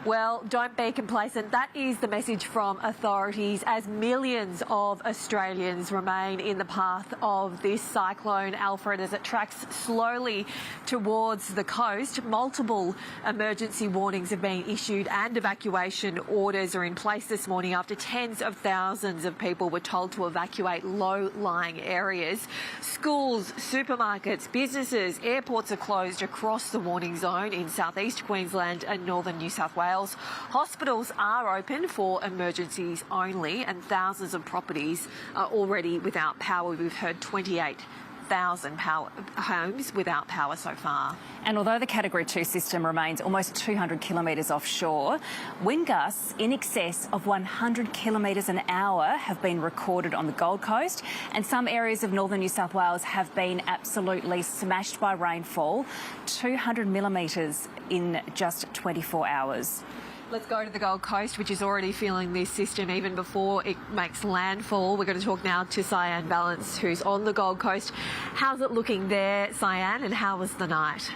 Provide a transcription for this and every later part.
Well, don't be complacent. That is the message from authorities as millions of Australians remain in the path of this Cyclone Alfred as it tracks slowly towards the coast. Multiple emergency warnings have been issued and evacuation orders are in place this morning after tens of thousands of people were told to evacuate low-lying areas. Schools, supermarkets, businesses, airports are closed across the warning zone in southeast Queensland and northern New South Wales. Hospitals are open for emergencies only and thousands of properties are already without power. We've heard 28,000 homes without power so far. And although the Category 2 system remains almost 200 kilometres offshore, wind gusts in excess of 100 kilometres an hour have been recorded on the Gold Coast, and some areas of northern New South Wales have been absolutely smashed by rainfall, 200 millimetres in just 24 hours. Let's go to the Gold Coast, which is already feeling this system even before it makes landfall. We're going to talk now to Syan Vallance, who's on the Gold Coast. How's it looking there, Syan, and how was the night?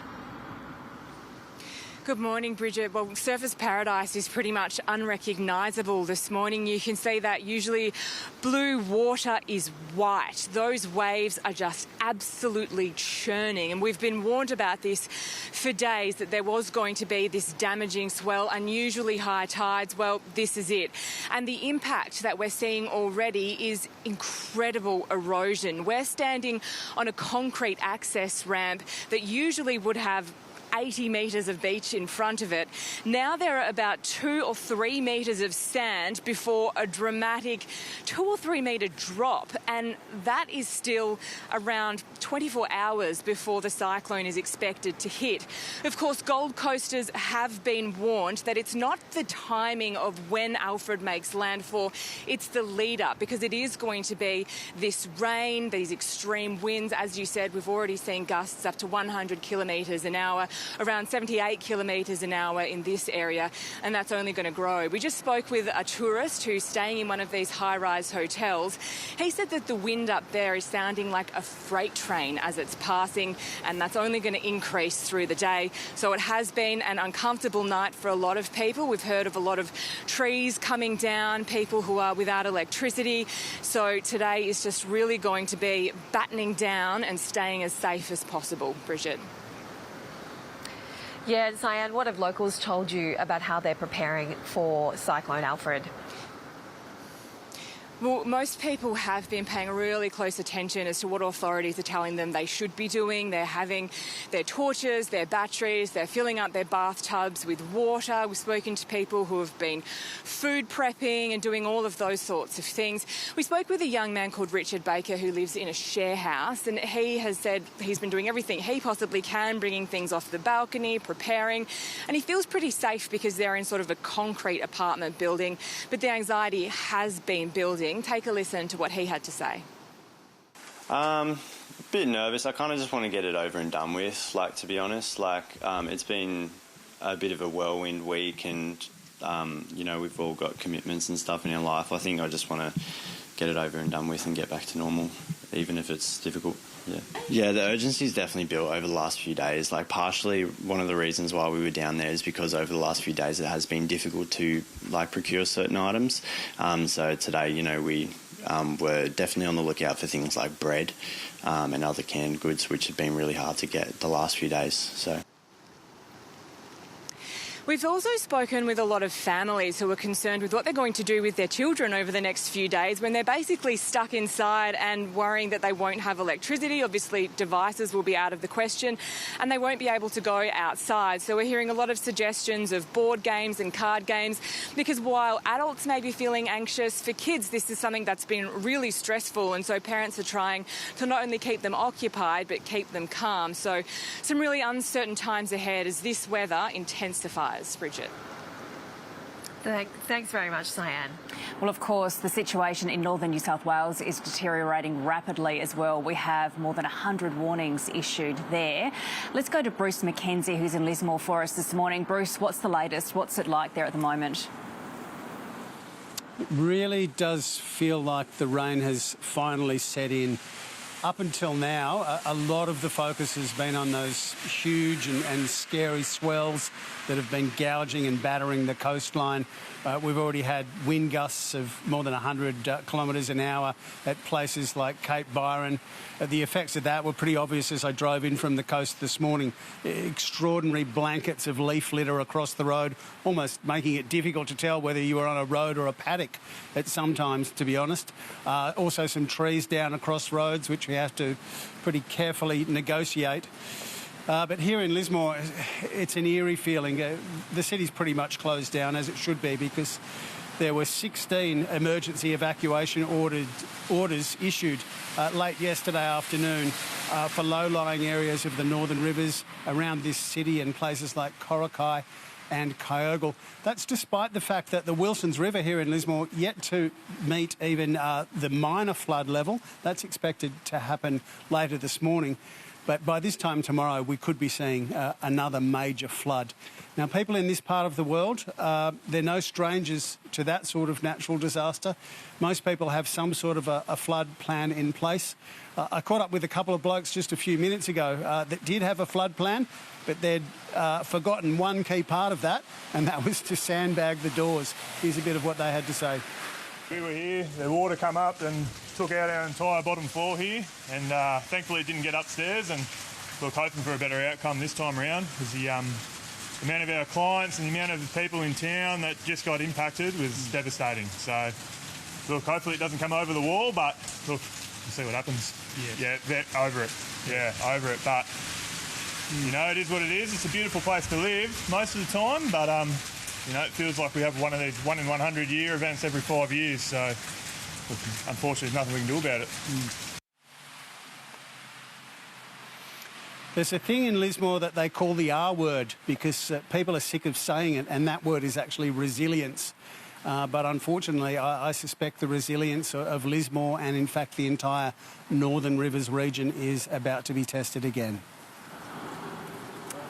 Good morning, Bridget. Well, Surfers Paradise is pretty much unrecognisable this morning. You can see that usually blue water is white. Those waves are just absolutely churning. And we've been warned about this for days, that there was going to be this damaging swell, unusually high tides. Well, this is it. And the impact that we're seeing already is incredible erosion. We're standing on a concrete access ramp that usually would have 80 metres of beach in front of it. Now there are about 2 or 3 metres of sand before a dramatic 2 or 3 metre drop, and that is still around 24 hours before the cyclone is expected to hit. Of course, Gold Coasters have been warned that it's not the timing of when Alfred makes landfall, it's the lead up, because it is going to be this rain, these extreme winds. As you said, we've already seen gusts up to 100 kilometres an hour, around 78 kilometres an hour in this area, and that's only going to grow. We just spoke with a tourist who's staying in one of these high-rise hotels. He said that the wind up there is sounding like a freight train as it's passing, and that's only going to increase through the day. So it has been an uncomfortable night for a lot of people. We've heard of a lot of trees coming down, people who are without electricity. So today is just really going to be battening down and staying as safe as possible, Bridget. Yeah, and Syan, what have locals told you about how they're preparing for Cyclone Alfred? Well, most people have been paying really close attention as to what authorities are telling them they should be doing. They're having their torches, their batteries, they're filling up their bathtubs with water. We've spoken to people who have been food prepping and doing all of those sorts of things. We spoke with a young man called Richard Baker who lives in a share house, and he has said he's been doing everything he possibly can, bringing things off the balcony, preparing, and he feels pretty safe because they're in sort of a concrete apartment building, but the anxiety has been building. Take a listen to what he had to say. A bit nervous. I kind of just want to get it over and done with, to be honest. It's been a bit of a whirlwind week, and, we've all got commitments and stuff in our life. I think I just want to get it over and done with and get back to normal, even if it's difficult. Yeah, the urgency's definitely built over the last few days. Partially one of the reasons why we were down there is because over the last few days it has been difficult to procure certain items. So today, we were definitely on the lookout for things like bread and other canned goods, which have been really hard to get the last few days. So. We've also spoken with a lot of families who are concerned with what they're going to do with their children over the next few days when they're basically stuck inside and worrying that they won't have electricity. Obviously, devices will be out of the question and they won't be able to go outside. So we're hearing a lot of suggestions of board games and card games, because while adults may be feeling anxious, for kids this is something that's been really stressful, and so parents are trying to not only keep them occupied but keep them calm. So some really uncertain times ahead as this weather intensifies. Bridget. Thanks very much, Syan. Well, of course, the situation in northern New South Wales is deteriorating rapidly as well. We have more than 100 warnings issued there. Let's go to Bruce Mackenzie, who's in Lismore for us this morning. Bruce, what's the latest? What's it like there at the moment? It really does feel like the rain has finally set in. Up until now, a lot of the focus has been on those huge and scary swells that have been gouging and battering the coastline. We've already had wind gusts of more than 100 kilometres an hour at places like Cape Byrne. The effects of that were pretty obvious as I drove in from the coast this morning. Extraordinary blankets of leaf litter across the road, almost making it difficult to tell whether you were on a road or a paddock at some times, to be honest. Also some trees down across roads, which we have to pretty carefully negotiate. But here in Lismore, it's an eerie feeling. The city's pretty much closed down, as it should be, because there were 16 emergency evacuation orders issued late yesterday afternoon for low-lying areas of the northern rivers around this city and places like Coracay and Kyogle. That's despite the fact that the Wilsons River here in Lismore yet to meet even the minor flood level. That's expected to happen later this morning. But by this time tomorrow, we could be seeing another major flood. Now, people in this part of the world, they're no strangers to that sort of natural disaster. Most people have some sort of a flood plan in place. I caught up with a couple of blokes just a few minutes ago that did have a flood plan, but they'd forgotten one key part of that, and that was to sandbag the doors. Here's a bit of what they had to say. We were here, the water come up and took out our entire bottom floor here, and thankfully it didn't get upstairs, and we're hoping for a better outcome this time around, because the amount of our clients and the amount of people in town that just got impacted was devastating. So, look, hopefully it doesn't come over the wall, but look, we'll see what happens. Yeah, they're over it. Yeah, over it. But, you know, it is what it is. It's a beautiful place to live most of the time, but you know, it feels like we have one of these 1 in 100 year events every 5 years, so look, unfortunately there's nothing we can do about it. There's a thing in Lismore that they call the R word because people are sick of saying it, and that word is actually resilience. But unfortunately, I suspect the resilience of Lismore and, in fact, the entire Northern Rivers region is about to be tested again.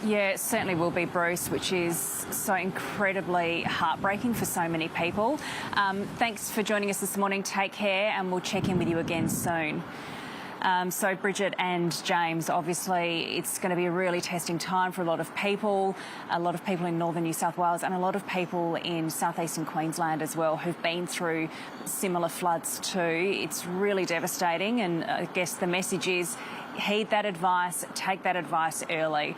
Yeah, it certainly will be, Bruce, which is so incredibly heartbreaking for so many people. Thanks for joining us this morning. Take care, and we'll check in with you again soon. So, Bridget and James, obviously it's going to be a really testing time for a lot of people in northern New South Wales and a lot of people in southeastern Queensland as well who've been through similar floods too. It's really devastating, and I guess the message is heed that advice, take that advice early.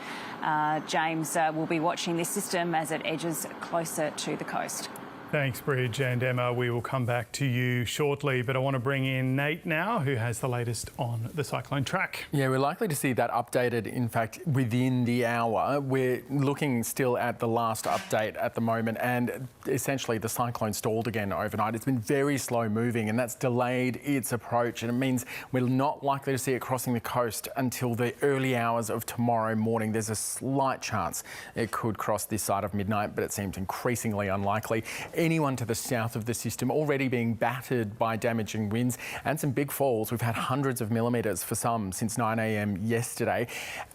James will be watching this system as it edges closer to the coast. Thanks, Bridge and Emma. We will come back to you shortly, but I want to bring in Nate now, who has the latest on the cyclone track. Yeah, we're likely to see that updated, in fact, within the hour. We're looking still at the last update at the moment, and essentially the cyclone stalled again overnight. It's been very slow moving, and that's delayed its approach, and it means we're not likely to see it crossing the coast until the early hours of tomorrow morning. There's a slight chance it could cross this side of midnight, but it seems increasingly unlikely. Anyone to the south of the system already being battered by damaging winds and some big falls. We've had hundreds of millimetres for some since 9 a.m. yesterday,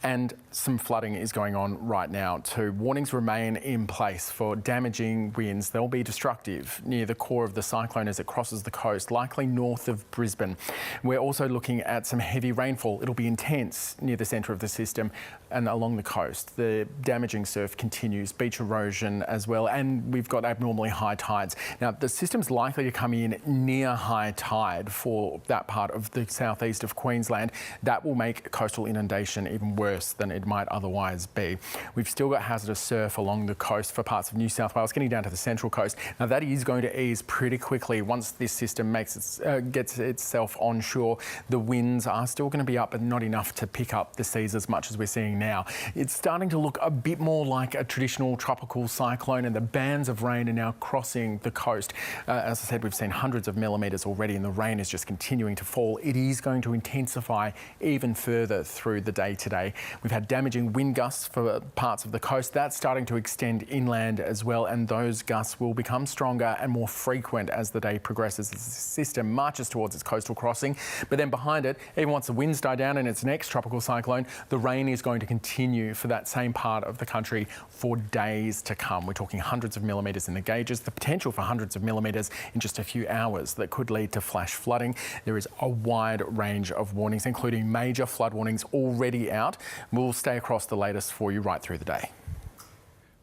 and some flooding is going on right now too. Warnings remain in place for damaging winds. They'll be destructive near the core of the cyclone as it crosses the coast, likely north of Brisbane. We're also looking at some heavy rainfall. It'll be intense near the centre of the system and along the coast. The damaging surf continues, beach erosion as well, and we've got abnormally high tides. Now, the system's likely to come in near high tide for that part of the southeast of Queensland. That will make coastal inundation even worse than it might otherwise be. We've still got hazardous surf along the coast for parts of New South Wales, getting down to the central coast. Now, that is going to ease pretty quickly once this system gets itself onshore. The winds are still going to be up, but not enough to pick up the seas as much as we're seeing now. It's starting to look a bit more like a traditional tropical cyclone, and the bands of rain are now crossing the coast. As I said, we've seen hundreds of millimetres already, and the rain is just continuing to fall. It is going to intensify even further through the day today. We've had damaging wind gusts for parts of the coast. That's starting to extend inland as well, and those gusts will become stronger and more frequent as the day progresses, as the system marches towards its coastal crossing. But then behind it, even once the winds die down in its next tropical cyclone, the rain is going to continue for that same part of the country for days to come. We're talking hundreds of millimetres in the gauges, the potential for hundreds of millimetres in just a few hours that could lead to flash flooding. There is a wide range of warnings, including major flood warnings already out. We'll stay across the latest for you right through the day.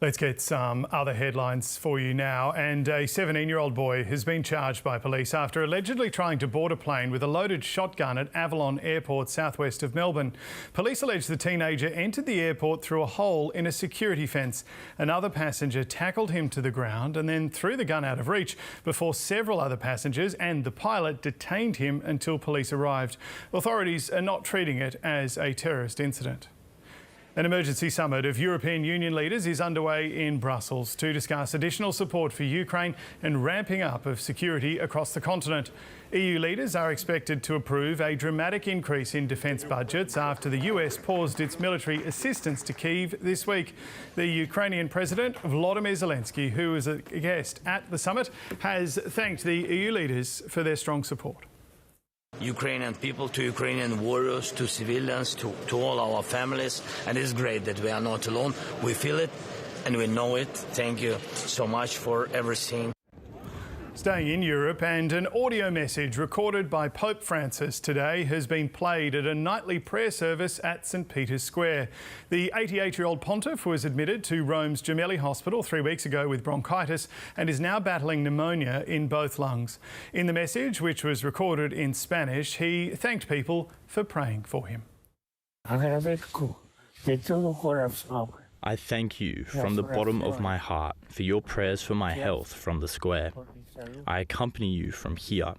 Let's get some other headlines for you now. And a 17-year-old boy has been charged by police after allegedly trying to board a plane with a loaded shotgun at Abalone Airport, southwest of Melbourne. Police allege the teenager entered the airport through a hole in a security fence. Another passenger tackled him to the ground and then threw the gun out of reach before several other passengers and the pilot detained him until police arrived. Authorities are not treating it as a terrorist incident. An emergency summit of European Union leaders is underway in Brussels to discuss additional support for Ukraine and ramping up of security across the continent. EU leaders are expected to approve a dramatic increase in defence budgets after the US paused its military assistance to Kyiv this week. The Ukrainian President Volodymyr Zelensky, who was a guest at the summit, has thanked the EU leaders for their strong support. Ukrainian people, to Ukrainian warriors, to civilians, to all our families. And it's great that we are not alone. We feel it and we know it. Thank you so much for everything. Staying in Europe, and an audio message recorded by Pope Francis today has been played at a nightly prayer service at St Peter's Square. The 88-year-old pontiff was admitted to Rome's Gemelli Hospital 3 weeks ago with bronchitis and is now battling pneumonia in both lungs. In the message, which was recorded in Spanish, he thanked people for praying for him. I thank you from the bottom of my heart for your prayers for my health from the square. I accompany you from here.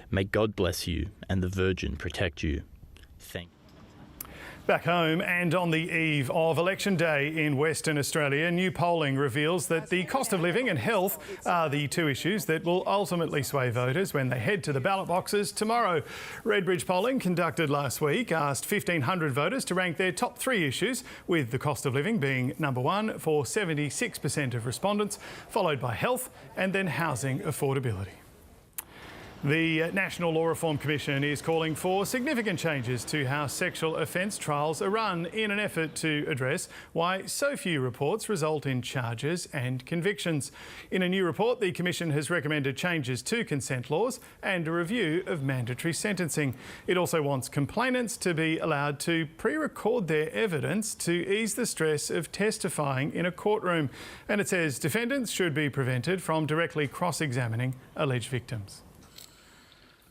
May God bless you and the Virgin protect you. Thank you. Back home and on the eve of Election Day in Western Australia, new polling reveals that the cost of living and health are the two issues that will ultimately sway voters when they head to the ballot boxes tomorrow. Redbridge polling conducted last week asked 1,500 voters to rank their top three issues, with the cost of living being number one for 76% of respondents, followed by health and then housing affordability. The National Law Reform Commission is calling for significant changes to how sexual offence trials are run in an effort to address why so few reports result in charges and convictions. In a new report, the Commission has recommended changes to consent laws and a review of mandatory sentencing. It also wants complainants to be allowed to pre-record their evidence to ease the stress of testifying in a courtroom. And it says defendants should be prevented from directly cross-examining alleged victims.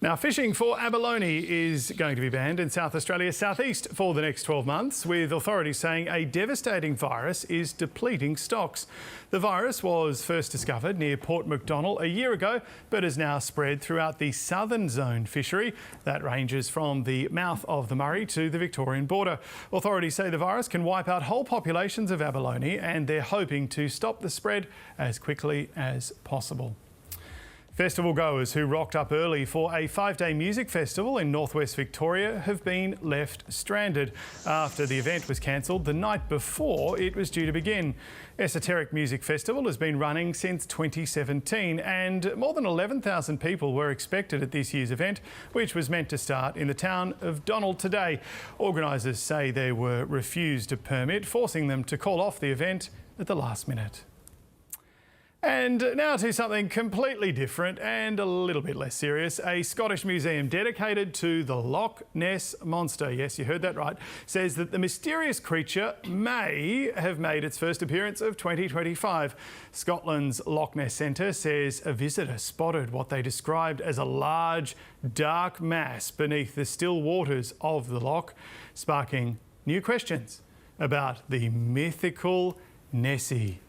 Now, fishing for abalone is going to be banned in South Australia's southeast for the next 12 months, with authorities saying a devastating virus is depleting stocks. The virus was first discovered near Port Macdonnell a year ago, but has now spread throughout the southern zone fishery that ranges from the mouth of the Murray to the Victorian border. Authorities say the virus can wipe out whole populations of abalone, and they're hoping to stop the spread as quickly as possible. Festival goers who rocked up early for a 5-day music festival in northwest Victoria have been left stranded after the event was cancelled the night before it was due to begin. Esoteric Music Festival has been running since 2017, and more than 11,000 people were expected at this year's event, which was meant to start in the town of Donald today. Organisers say they were refused a permit, forcing them to call off the event at the last minute. And now to something completely different and a little bit less serious. A Scottish museum dedicated to the Loch Ness monster, yes, you heard that right, says that the mysterious creature may have made its first appearance of 2025. Scotland's Loch Ness Centre says a visitor spotted what they described as a large, dark mass beneath the still waters of the loch, sparking new questions about the mythical Nessie.